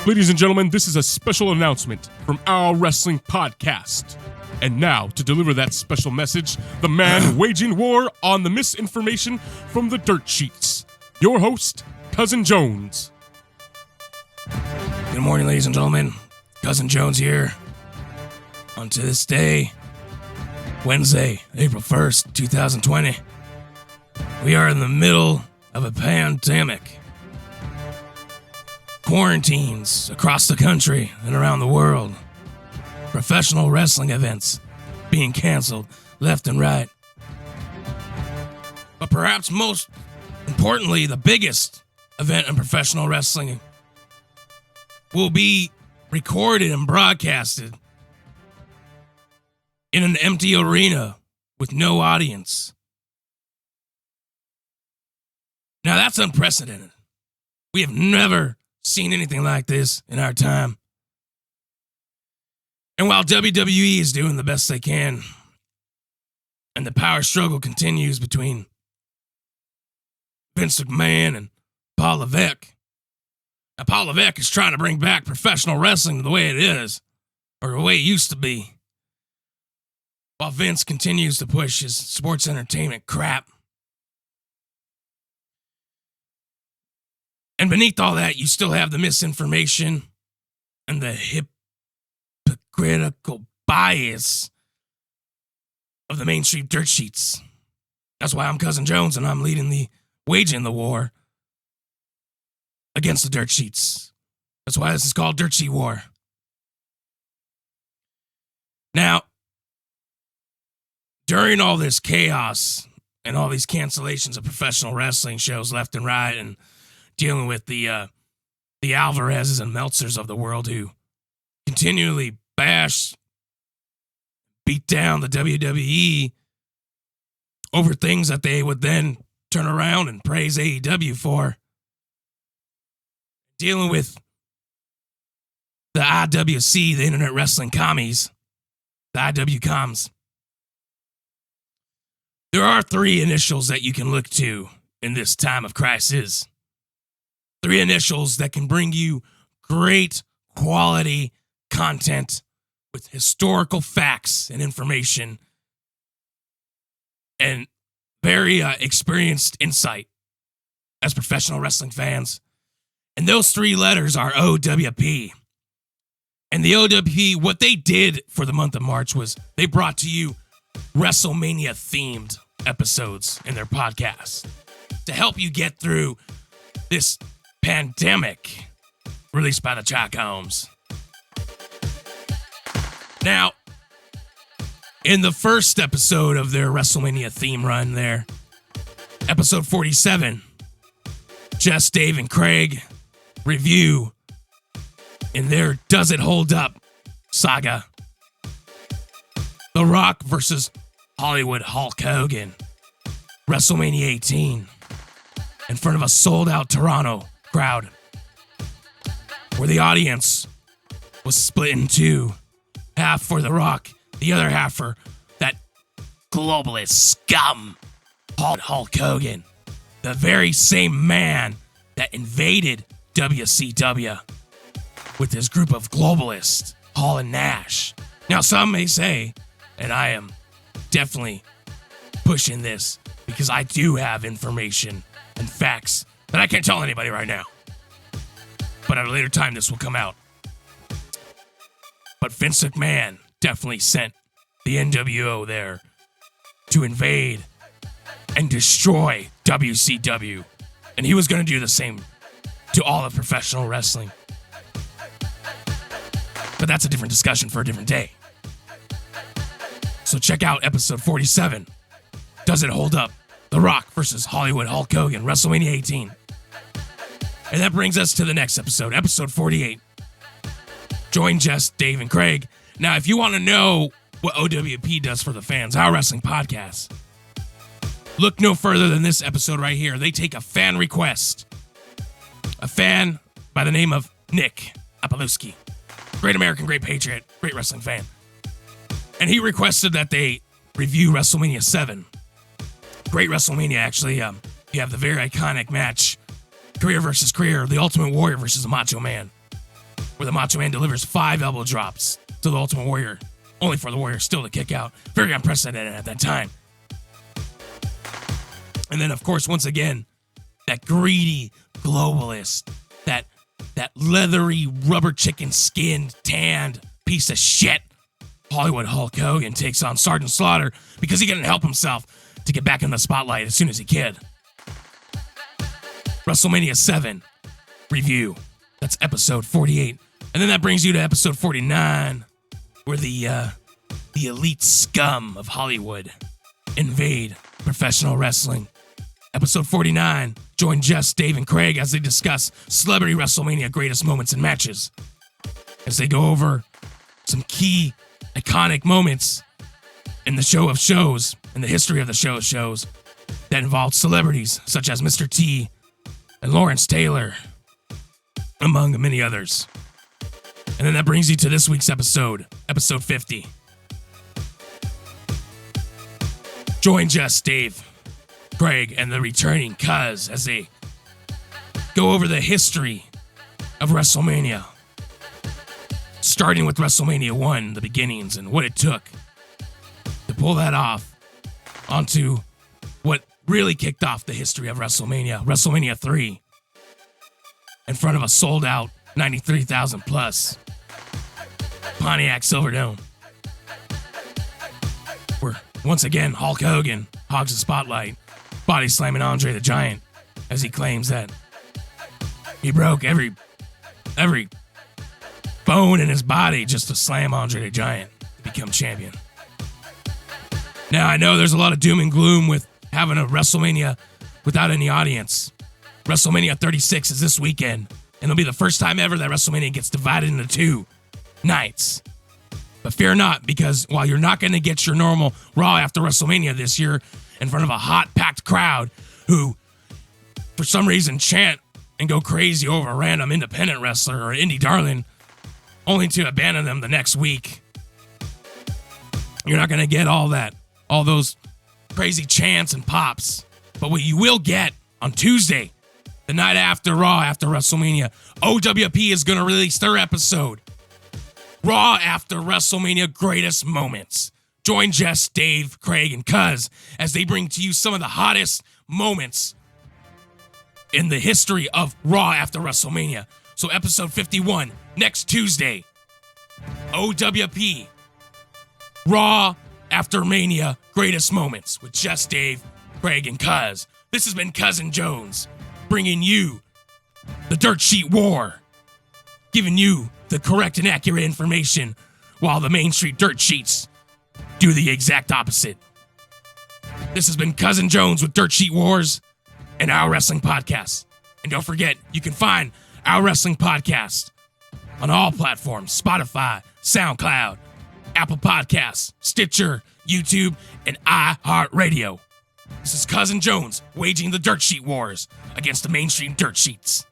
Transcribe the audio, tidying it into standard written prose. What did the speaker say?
Ladies and gentlemen, this is a special announcement from our wrestling podcast. And now, to deliver that special message, the man waging war on the misinformation from the dirt sheets. Your host, Cuzin Jones. Good morning, ladies and gentlemen. Cuzin Jones here. On to this day, Wednesday, April 1st, 2020. We are in the middle of a pandemic. Quarantines across the country and around the world. Professional wrestling events being canceled left and right. But perhaps most importantly, the biggest event in professional wrestling will be recorded and broadcasted in an empty arena with no audience. Now that's unprecedented. We have never seen anything like this in our time. And while WWE is doing the best they can, and the power struggle continues between Vince McMahon and Paul Levesque. Now, Paul Levesque is trying to bring back professional wrestling the way it is, or the way it used to be, while Vince continues to push his sports entertainment crap. And beneath all that, you still have the misinformation and the hypocritical bias of the mainstream dirt sheets. That's why I'm Cuzin Jones, and I'm waging the war against the dirt sheets. That's why this is called Dirt Sheet War. Now, during all this chaos and all these cancellations of professional wrestling shows left and right, and dealing with the Alvarezes and Meltzers of the world who continually beat down the WWE over things that they would then turn around and praise AEW for. Dealing with the IWC, the Internet Wrestling Commies, the IW Comms. There are three initials that you can look to in this time of crisis. Three initials that can bring you great quality content with historical facts and information and very experienced insight as professional wrestling fans. And those three letters are O.W.P. And the O.W.P, what they did for the month of March was they brought to you Wrestlemania themed episodes in their podcast to help you get through this pandemic released by the Chalk-Holmes. Now, in the first episode of their WrestleMania theme run there, episode 47, Jess, Dave, and Craig review in their Does It Hold Up saga, The Rock versus Hollywood Hulk Hogan, WrestleMania 18, in front of a sold-out Toronto crowd, where the audience was split in two, half for The Rock, the other half for that globalist scum, Hulk Hogan, the very same man that invaded WCW with his group of globalists, Hall and Nash. Now, some may say, and I am definitely pushing this because I do have information and facts that I can't tell anybody right now. But at a later time, this will come out. But Vince McMahon definitely sent the NWO there to invade and destroy WCW. And he was going to do the same to all of professional wrestling. But that's a different discussion for a different day. So check out episode 47. Does It Hold Up? The Rock versus Hollywood Hulk Hogan, WrestleMania 18. And that brings us to the next episode, episode 48. Join Jess, Dave, and Craig. Now, if you want to know what O.W.P does for the fans, our wrestling podcast, look no further than this episode right here. They take a fan request. A fan by the name of Nick Apolowski. Great American, great patriot, great wrestling fan. And he requested that they review WrestleMania 7. Great WrestleMania, actually. You have the very iconic match, Career versus Career, the Ultimate Warrior versus the Macho Man. where the Macho Man delivers 5 elbow drops to the Ultimate Warrior, only for the Warrior still to kick out. Very unprecedented at that time. And then, of course, once again, that greedy globalist, that leathery, rubber chicken skinned, tanned piece of shit, Hollywood Hulk Hogan takes on Sergeant Slaughter because he couldn't help himself to get back in the spotlight as soon as he could. WrestleMania 7 review. That's episode 48. And then that brings you to episode 49, where the elite scum of Hollywood invade professional wrestling. Episode 49, join Jess, Dave, and Craig as they discuss Celebrity WrestleMania greatest moments and matches. As they go over some key, iconic moments in the show of shows, in the history of the show of shows, that involved celebrities such as Mr. T and Lawrence Taylor, among many others. And then that brings you to this week's episode, episode 50. Join Jess, Dave, Craig, and the returning Cuz as they go over the history of WrestleMania, starting with WrestleMania 1, the beginnings, and what it took to pull that off onto what really kicked off the history of WrestleMania, WrestleMania 3, in front of a sold-out 93,000 plus Pontiac Silverdome, where once again Hulk Hogan hogs the spotlight, body slamming Andre the Giant as he claims that he broke every bone in his body just to slam Andre the Giant to become champion. Now, I know there's a lot of doom and gloom with having a WrestleMania without any audience. WrestleMania 36 is this weekend, and it'll be the first time ever that WrestleMania gets divided into 2 nights. But fear not, because while you're not going to get your normal Raw after WrestleMania this year in front of a hot, packed crowd who, for some reason, chant and go crazy over a random independent wrestler or indie darling, only to abandon them the next week, you're not going to get all those crazy chants and pops. But what you will get on Tuesday, the night after Raw, after WrestleMania, O.W.P is going to release their episode, Raw After WrestleMania Greatest Moments. Join Jess, Dave, Craig, and Cuz as they bring to you some of the hottest moments in the history of Raw After WrestleMania. So episode 51, next Tuesday, O.W.P, Raw After Mania Greatest Moments with Jess, Dave, Craig, and Cuz. This has been Cuzin Jones, bringing you the Dirt Sheet War, giving you the correct and accurate information while the Main Street Dirt Sheets do the exact opposite. This has been Cuzin Jones with Dirt Sheet Wars and Our Wrestling Podcast. And don't forget, you can find Our Wrestling Podcast on all platforms: Spotify, SoundCloud, Apple Podcasts, Stitcher, YouTube, and iHeartRadio. This is Cuzin Jones waging the Dirt Sheet Wars against the mainstream Dirt Sheets.